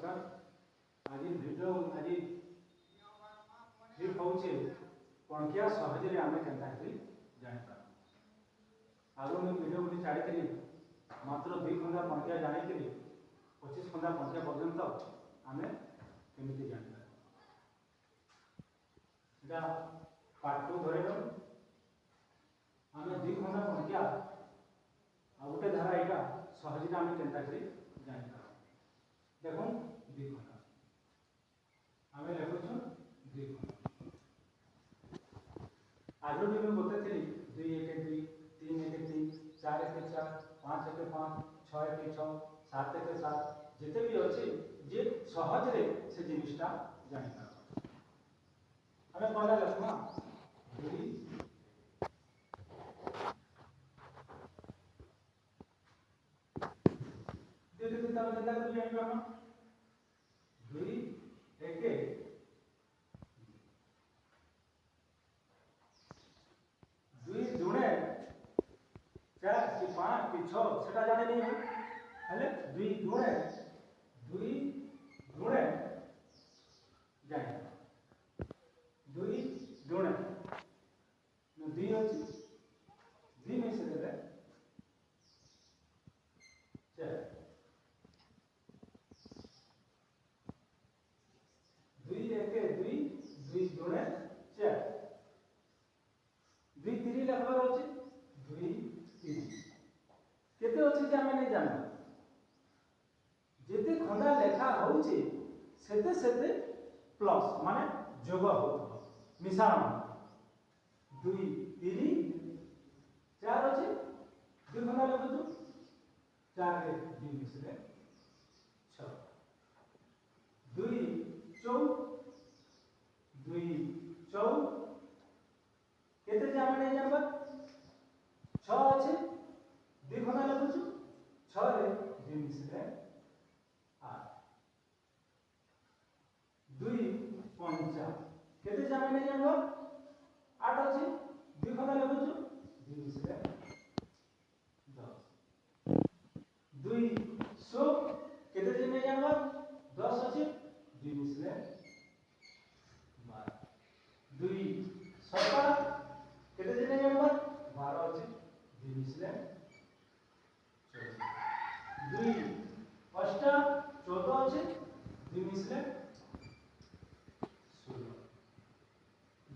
नमस्कार। आज वीडियो आज ट्रिप होचे पणकिया सहजरे आम के जापर आगे मुझे वीडियो गोटे छाड़ी मात्र 2 खंडा पणकिया जानी 25 खंडा पणकिया पर्यंत आम केमी जापर पार्ट 2 धरे आम 2 खंडा पणकिया आ गोटे धारा यहाँ सहजरे आम के जापर देखो 2 खंडा आम लिखुचु 2 खंडा आज भी मैं बताई 2 1 2 3 1 3 4 1 4 5 1 5 6 1 6 7 1 7 जिते भी अच्छे जे सहजरे से जिनिसटा जापर आम पहला लिखमा 2 जाने नहीं है 2 गुणे 2 गुणे जाए 2 गुणे 2 अच्छी 2 में से देवे 4 2 1 2 2 गुणे 4 2 3 लिखबार अच्छे 2 3 केते अच्छे जे आमे नहीं जाना जेते खंडा लेखा होउचे सेते सेते प्लस माने जोग होतो मिश्रण 2 3 4 अच्छे 2 खंडा लेखु 4 रे 2 मिसले 6 2 4 2 4 केते जे आमे नहीं जानबा 6 अच्छे 2 खंडा लिखुचु 6 रे 2 मिसले 8 2 5 केते जामे नहीं जानबो 8 अछि 2 खंडा लिखुचु 2 मिसले 10 2 सो केते जे नहीं जानबो 10 अछि 2 मिसले 12 2 7 केते जे नहीं जानबो 12 अछि 2 मिसले 2 8 14 अच्छे 2 मिसले 16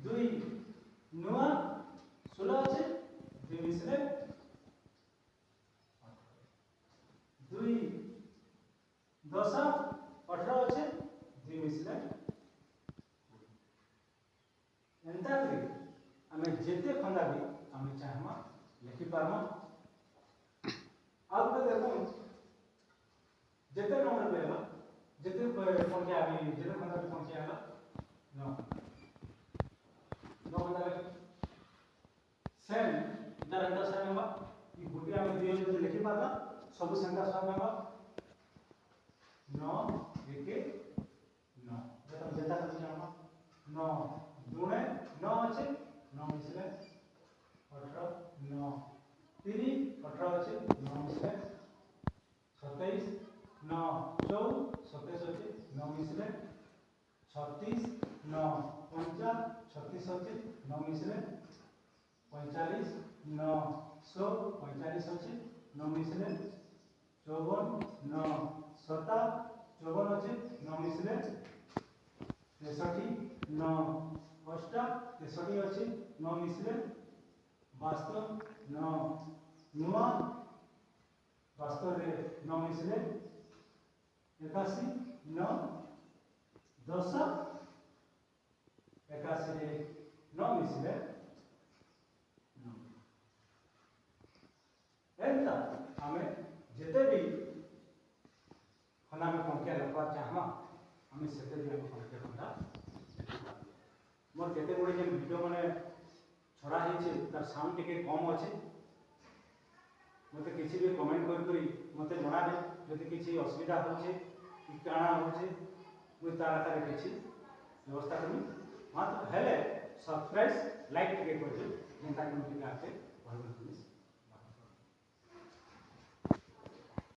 2 9 16 अच्छे 2 मिसले 2 10 18 अच्छे 2 मिसले एंता करी आमे जेते खंडा भी आमे चाहमा लिखि पारमा आप देखो जितने नंबर पे है जितने पंक्तियां आ गई जितने खंडा पे पंक्तियां आला 9 खंडा लिख सेम इधर अंदर से नंबर ये गुटिया में दिए जो लिखि पारला सब संख्या सब नंबर 9 1 9 जब जेता कर जामा 9 गुणे 9 আছে 9 मिसले 18 9 3 18 আছে 9 मिसले 27 9 14 27 अच्छे 9 मिसले 36 9 50 36 अच्छे 9 मिसले 45 9 100 45 अच्छे 9 मिसले 54 9 7 54 अच्छे 9 मिसले 63 9 8 63 अच्छे 9 मिसले 62 9 नुआ वास्तव रे 9 मिसले 81 9 10 81 रे 9 मिसले 9 एंता हमें जेते भी खंडा में पंक्तिया लिखवा चाहमा हमें सेते भी हम पंक्तिया खंडा मोर केते गुडे जे वीडियो माने छड़ा हेचे तार साउंड टिके कम अछि मते किसी भी कमेंट करी मते जणाबे जदि किसी असुविधा होचे कि काना होचे मु तारा तारे किसी व्यवस्था करी मात्र हेले सब्सक्राइब लाइक टिके करजे जेंता कि मते आके भल भल